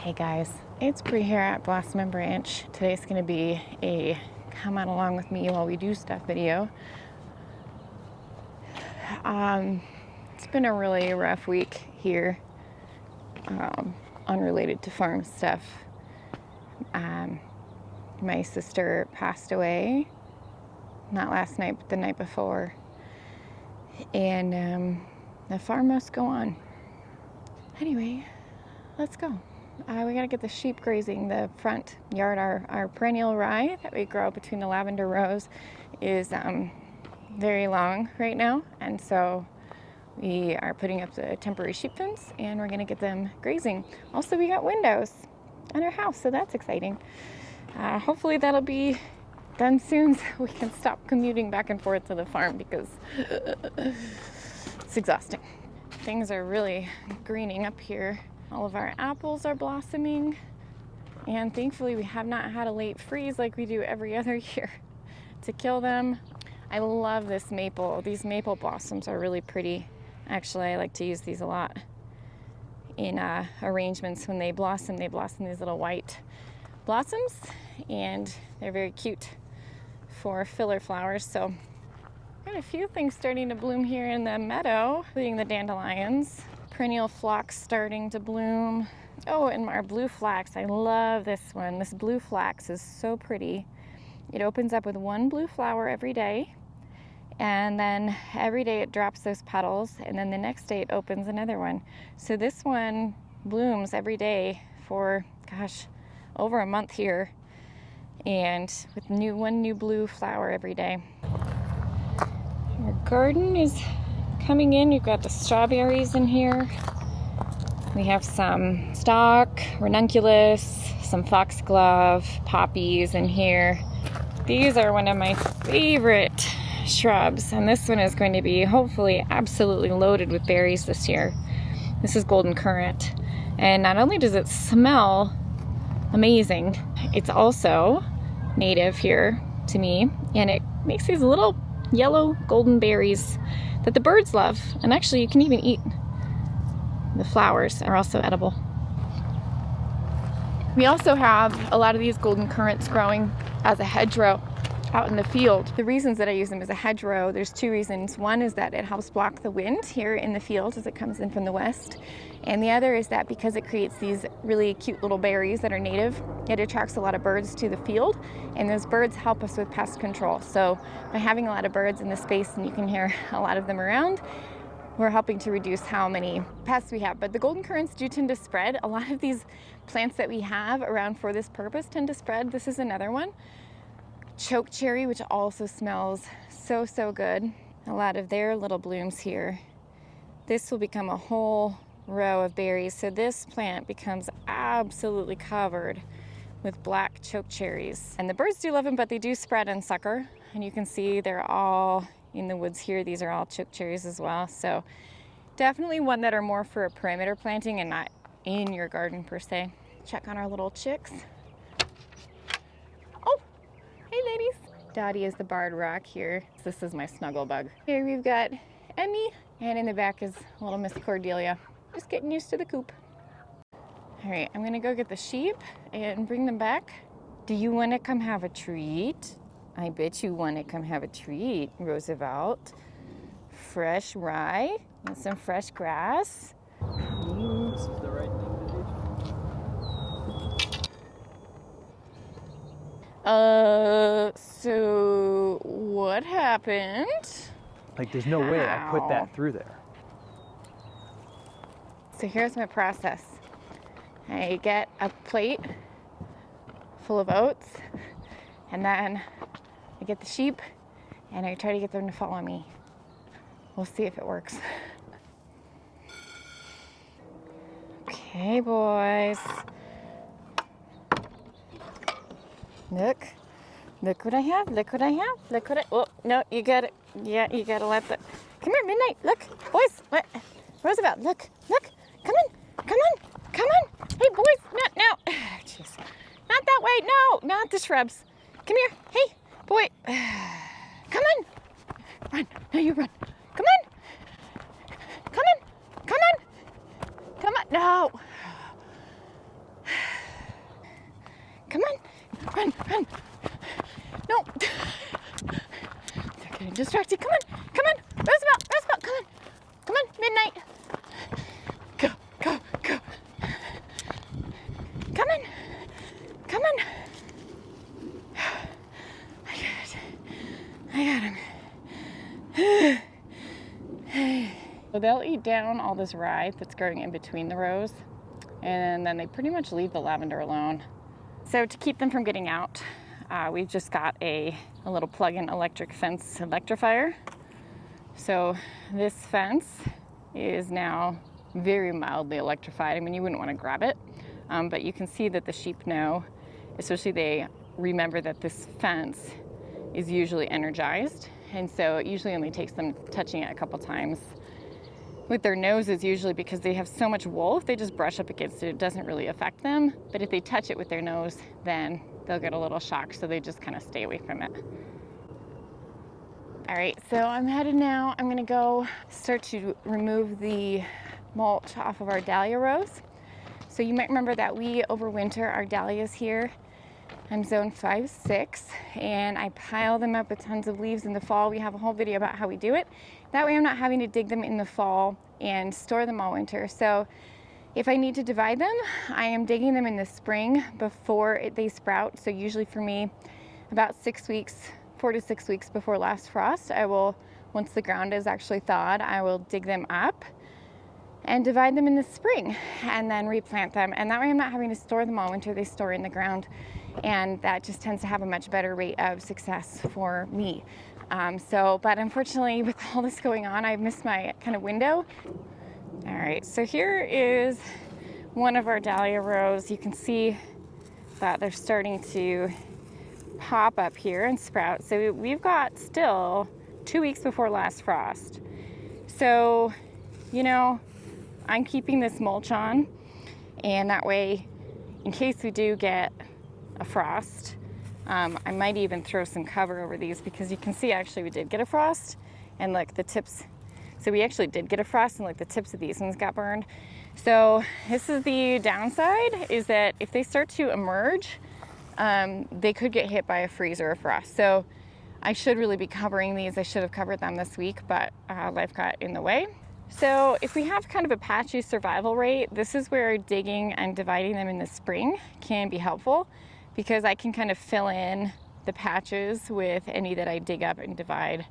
Hey guys, it's Bree here at Blossom and Branch. Today's gonna be a come on along with me while we do stuff video. It's been a really rough week here, unrelated to farm stuff. My sister passed away, not last night, but the night before. And the farm must go on. Anyway, let's go. We gotta get the sheep grazing. The front yard, our perennial rye that we grow between the lavender rows is very long right now. And so we are putting up the temporary sheep fence and we're gonna get them grazing. Also, we got windows on our house, so that's exciting. Hopefully that'll be done soon so we can stop commuting back and forth to the farm because it's exhausting. Things are really greening up here. All of our apples are blossoming, and thankfully we have not had a late freeze like we do every other year to kill them. I love this maple. These maple blossoms are really pretty. Actually, I like to use these a lot in arrangements. When they blossom these little white blossoms, and they're very cute for filler flowers. So got a few things starting to bloom here in the meadow, including the dandelions. Perennial phlox starting to bloom. Oh, and our blue flax. I love this one. This blue flax is so pretty. It opens up with one blue flower every day, and then every day it drops those petals, and then the next day it opens another one. So this one blooms every day for, gosh, over a month here, and with one new blue flower every day. Our garden is coming in. You've got the strawberries in here. We have some stock, ranunculus, some foxglove, poppies in here. These are one of my favorite shrubs, and this one is going to be hopefully absolutely loaded with berries this year. This is golden currant, and not only does it smell amazing, it's also native here to me, and it makes these little yellow golden berries that the birds love, and actually you can even eat. The flowers are also edible. We also have a lot of these golden currants growing as a hedgerow out in the field. The reasons that I use them as a hedgerow, there's two reasons. One is that it helps block the wind here in the field as it comes in from the west. And the other is that because it creates these really cute little berries that are native, it attracts a lot of birds to the field, and those birds help us with pest control. So by having a lot of birds in the space, and you can hear a lot of them around, we're helping to reduce how many pests we have. But the golden currants do tend to spread. A lot of these plants that we have around for this purpose tend to spread. This is another one. Chokecherry, which also smells so good. A lot of their little blooms here. This will become a whole row of berries. So this plant becomes absolutely covered with black chokecherries. And the birds do love them, but they do spread and sucker. And you can see they're all in the woods here. These are all chokecherries as well. So definitely one that are more for a perimeter planting and not in your garden per se. Check on our little chicks. Oh, hey ladies. Dottie is the barred rock here. This is my snuggle bug. Here we've got Emmy, and in the back is little Miss Cordelia. Just getting used to the coop. All right, I'm gonna go get the sheep and bring them back. Do you wanna come have a treat? I bet you wanna come have a treat, Roosevelt. Fresh rye and some fresh grass. This is the right thing to do. So what happened? Like, there's no way I put that through there. So here's my process. I get a plate full of oats, and then I get the sheep, and I try to get them to follow me. We'll see if it works. Okay, boys. Look what I have, look what I have, look what I, oh, no, you gotta let the, come here, Midnight, look, boys, what, Roosevelt, look, come on, hey, boys, not now, jeez, not that way, no, not the shrubs, come here, hey, boy, come on, run, no, you run, come on, no, No. They're getting distracted. Come on. Come on. Roosevelt. Roosevelt. Come on. Come on. Midnight. Go. Go. Go. Come on. Come on. I got it. I got him. So they'll eat down all this rye that's growing in between the rows, and then they pretty much leave the lavender alone. So to keep them from getting out, we've just got a little plug-in electric fence electrifier. So this fence is now very mildly electrified. I mean, you wouldn't want to grab it, but you can see that the sheep know, especially they remember that this fence is usually energized, and so it usually only takes them touching it a couple times with their noses, usually because they have so much wool. If they just brush up against it, it doesn't really affect them, but if they touch it with their nose, then they'll get a little shocked, so they just kind of stay away from it. All right, so I'm headed now. I'm gonna go start to remove the mulch off of our dahlia rows. So you might remember that we overwinter our dahlias here. I'm zone 5-6, and I pile them up with tons of leaves in the fall. We have a whole video about how we do it. That way I'm not having to dig them in the fall and store them all winter. So if I need to divide them, I am digging them in the spring before they sprout. So usually for me, about 6 weeks, 4 to 6 weeks before last frost, I will, once the ground is actually thawed, I will dig them up and divide them in the spring and then replant them. And that way I'm not having to store them all winter. They store in the ground, and that just tends to have a much better rate of success for me. But unfortunately, with all this going on, I've missed my kind of window. All right, so here is one of our dahlia rows. You can see that they're starting to pop up here and sprout. So we've got still 2 weeks before last frost. So, you know, I'm keeping this mulch on, and that way, in case we do get a frost, I might even throw some cover over these, because you can see actually we did get a frost, and look, the tips, so we actually did get a frost, and like the tips of these ones got burned. So this is the downside, is that if they start to emerge, they could get hit by a freeze or a frost. So I should really be covering these. I should have covered them this week, but life got in the way. So if we have kind of a patchy survival rate, this is where digging and dividing them in the spring can be helpful, because I can kind of fill in the patches with any that I dig up and divide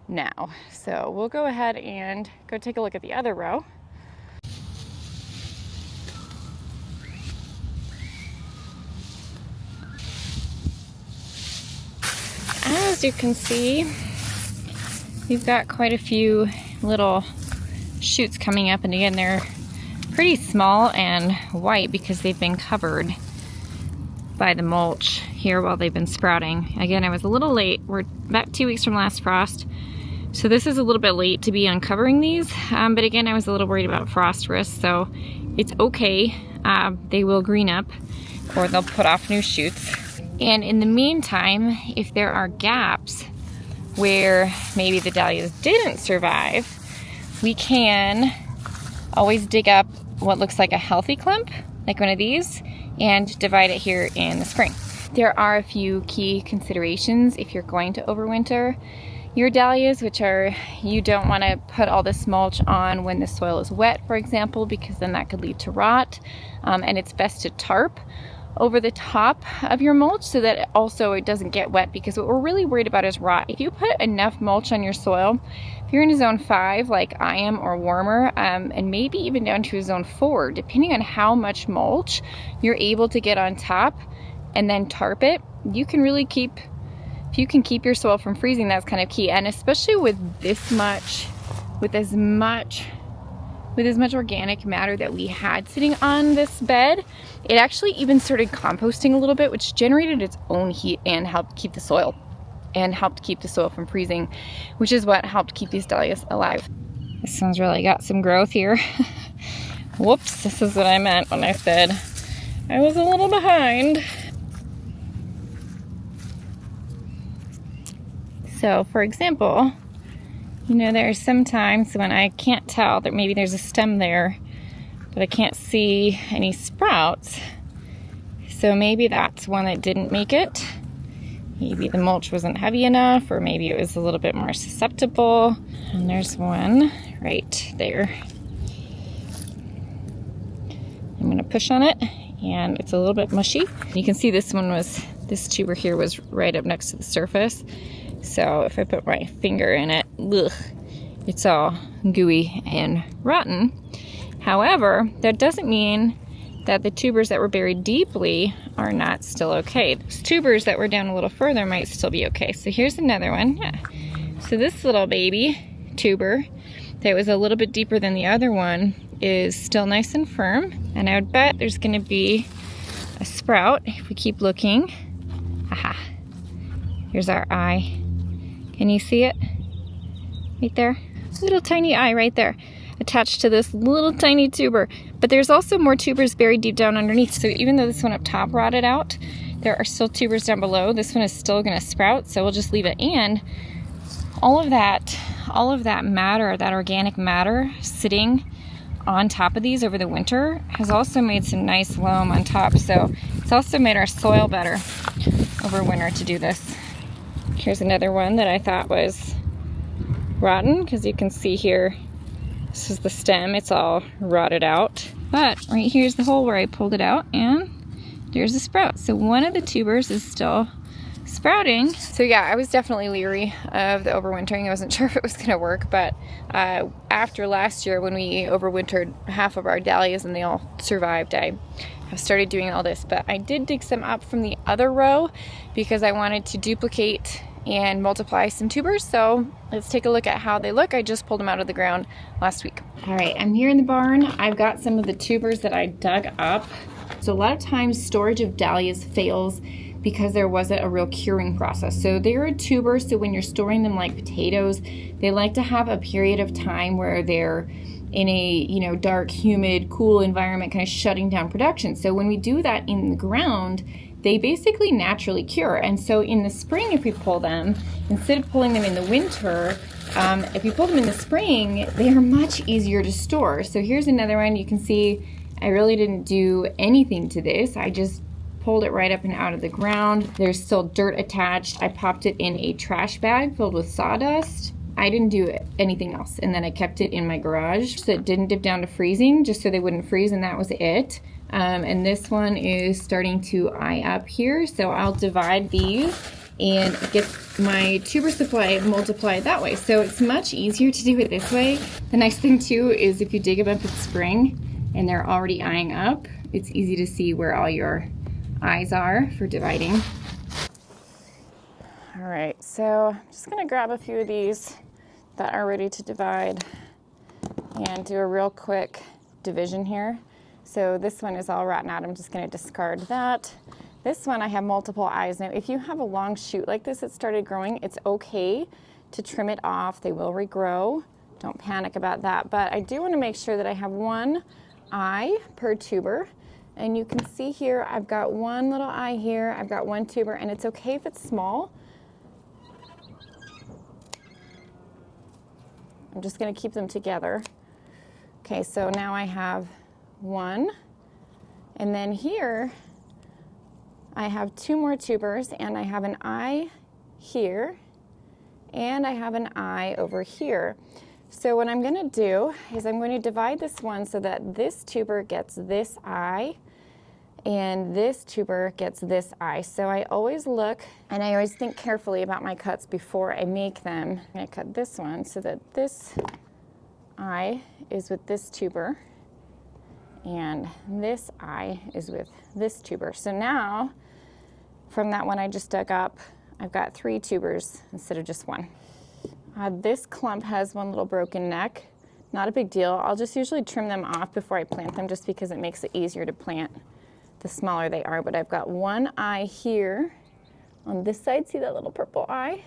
now. So we'll go ahead and go take a look at the other row. As you can see, we've got quite a few little shoots coming up, and again, they're pretty small and white because they've been covered by the mulch here while they've been sprouting. Again, I was a little late. We're about 2 weeks from last frost, so this is a little bit late to be uncovering these, but again, I was a little worried about frost risk, so it's okay. They will green up, or they'll put off new shoots. And in the meantime, if there are gaps where maybe the dahlias didn't survive, we can always dig up what looks like a healthy clump, like one of these, and divide it here in the spring. There are a few key considerations if you're going to overwinter your dahlias, which are, you don't want to put all this mulch on when the soil is wet, for example, because then that could lead to rot. And it's best to tarp over the top of your mulch so that it doesn't get wet, because what we're really worried about is rot. If you put enough mulch on your soil, if you're in a zone 5 like I am, or warmer, and maybe even down to a zone 4, depending on how much mulch you're able to get on top and then tarp it, you can really keep, if you can keep your soil from freezing, that's kind of key. And especially with this much, with as much organic matter that we had sitting on this bed, it actually even started composting a little bit, which generated its own heat and helped keep the soil from freezing, which is what helped keep these dahlias alive. This one's really got some growth here. Whoops, this is what I meant when I said I was a little behind. So for example, you know, there are some times when I can't tell that maybe there's a stem there, but I can't see any sprouts. So maybe that's one that didn't make it. Maybe the mulch wasn't heavy enough, or maybe it was a little bit more susceptible. And there's one right there. I'm gonna push on it, and it's a little bit mushy. You can see this tuber here was right up next to the surface. So if I put my finger in it, ugh, it's all gooey and rotten. However, that doesn't mean that the tubers that were buried deeply are not still okay. Those tubers that were down a little further might still be okay. So here's another one. Yeah. So this little baby tuber that was a little bit deeper than the other one is still nice and firm. And I would bet there's gonna be a sprout if we keep looking. Haha. Here's our eye. Can you see it? Right there? Little tiny eye right there, attached to this little tiny tuber. But there's also more tubers buried deep down underneath. So even though this one up top rotted out, there are still tubers down below. This one is still gonna sprout, so we'll just leave it. And all of that matter, that organic matter sitting on top of these over the winter has also made some nice loam on top. So it's also made our soil better over winter to do this. Here's another one that I thought was rotten, because you can see here, this is the stem, it's all rotted out. But right here's the hole where I pulled it out, and there's a sprout. So one of the tubers is still sprouting. So yeah, I was definitely leery of the overwintering. I wasn't sure if it was gonna work, but after last year when we overwintered half of our dahlias and they all survived, I have started doing all this. But I did dig some up from the other row because I wanted to duplicate and multiply some tubers. So let's take a look at how they look. I just pulled them out of the ground last week. All right, I'm here in the barn. I've got some of the tubers that I dug up. So a lot of times storage of dahlias fails because there wasn't a real curing process. So they're a tuber, so when you're storing them like potatoes, they like to have a period of time where they're in a dark, humid, cool environment, kind of shutting down production. So when we do that in the ground, they basically naturally cure. And so in the spring, if we pull them, instead of pulling them in the winter, if you pull them in the spring, they are much easier to store. So here's another one. You can see I really didn't do anything to this. I just pulled it right up and out of the ground. There's still dirt attached. I popped it in a trash bag filled with sawdust. I didn't do anything else. And then I kept it in my garage so it didn't dip down to freezing, just so they wouldn't freeze, and that was it. And this one is starting to eye up here, so I'll divide these and get my tuber supply multiplied that way. So it's much easier to do it this way. The nice thing too is if you dig them up in spring and they're already eyeing up, it's easy to see where all your eyes are for dividing. All right, so I'm just gonna grab a few of these that are ready to divide and do a real quick division here. So this one is all rotten out. I'm just gonna discard that. This one I have multiple eyes. Now, if you have a long shoot like this that started growing, it's okay to trim it off. They will regrow. Don't panic about that. But I do wanna make sure that I have one eye per tuber. And you can see here, I've got one little eye here. I've got one tuber, and it's okay if it's small. I'm just gonna keep them together. Okay, so now I have one, and then here I have two more tubers, and I have an eye here and I have an eye over here. So what I'm going to do is I'm going to divide this one so that this tuber gets this eye and this tuber gets this eye. So I always look and I always think carefully about my cuts before I make them. I'm going to cut this one so that this eye is with this tuber and this eye is with this tuber. So now, from that one I just dug up, I've got 3 tubers instead of just one. This clump has one little broken neck. Not a big deal. I'll just usually trim them off before I plant them just because it makes it easier to plant the smaller they are. But I've got one eye here on this side. See that little purple eye?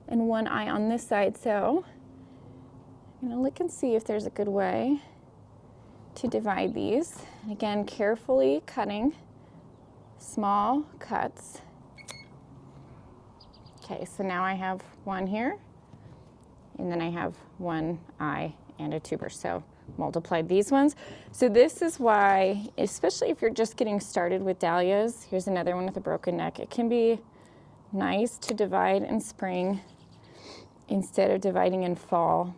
And one eye on this side. So I'm going to look and see if there's a good way to divide these. And again, carefully cutting small cuts. Okay, so now I have one here, and then I have one eye and a tuber. So multiplied these ones. So this is why, especially if you're just getting started with dahlias, here's another one with a broken neck. It can be nice to divide in spring instead of dividing in fall,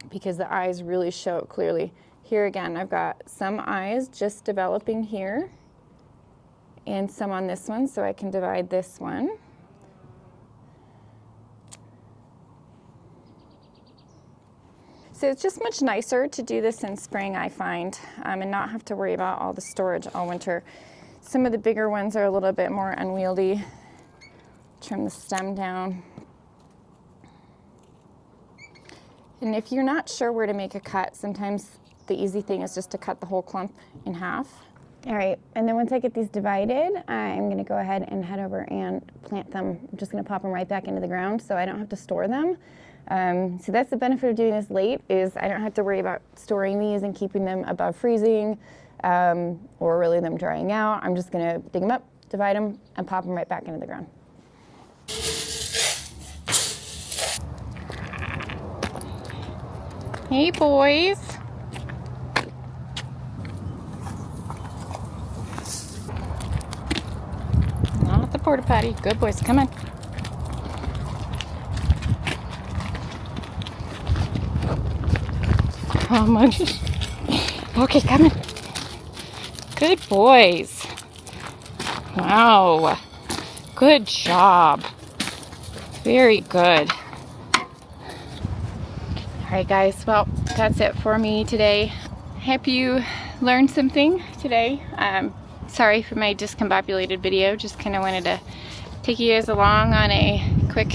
because the eyes really show it clearly. Here again, I've got some eyes just developing here and some on this one, so I can divide this one. So it's just much nicer to do this in spring, I find, and not have to worry about all the storage all winter. Some of the bigger ones are a little bit more unwieldy. Trim the stem down. And if you're not sure where to make a cut, sometimes the easy thing is just to cut the whole clump in half. All right, and then once I get these divided, I'm gonna go ahead and head over and plant them. I'm just gonna pop them right back into the ground so I don't have to store them. So that's the benefit of doing this late, is I don't have to worry about storing these and keeping them above freezing, or really them drying out. I'm just gonna dig them up, divide them, and pop them right back into the ground. Hey boys. Not the porta potty. Good boys, come on. How much? Okay, come on. Good boys. Wow. Good job. Very good. All right, guys. Well, that's it for me today. Hope you learned something today. Sorry for my discombobulated video. Just kind of wanted to take you guys along on a quick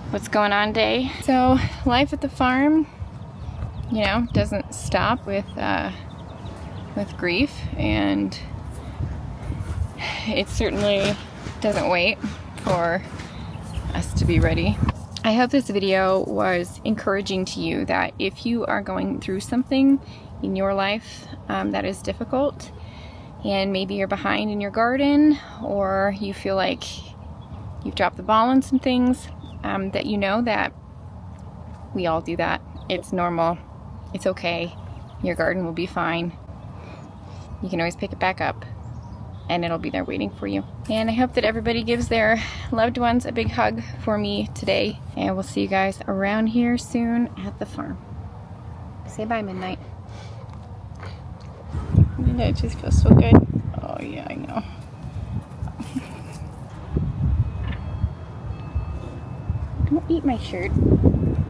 what's going on day. So life at the farm, you know, doesn't stop with grief, and it certainly doesn't wait for us to be ready. I hope this video was encouraging to you, that if you are going through something in your life that is difficult, and maybe you're behind in your garden, or you feel like you've dropped the ball on some things, that you know that we all do that. It's normal. It's okay. Your garden will be fine. You can always pick it back up, and it'll be there waiting for you. And I hope that everybody gives their loved ones a big hug for me today, and we'll see you guys around here soon at the farm. Say bye, Midnight. Midnight just feels so good. Oh yeah, I know. Don't eat my shirt.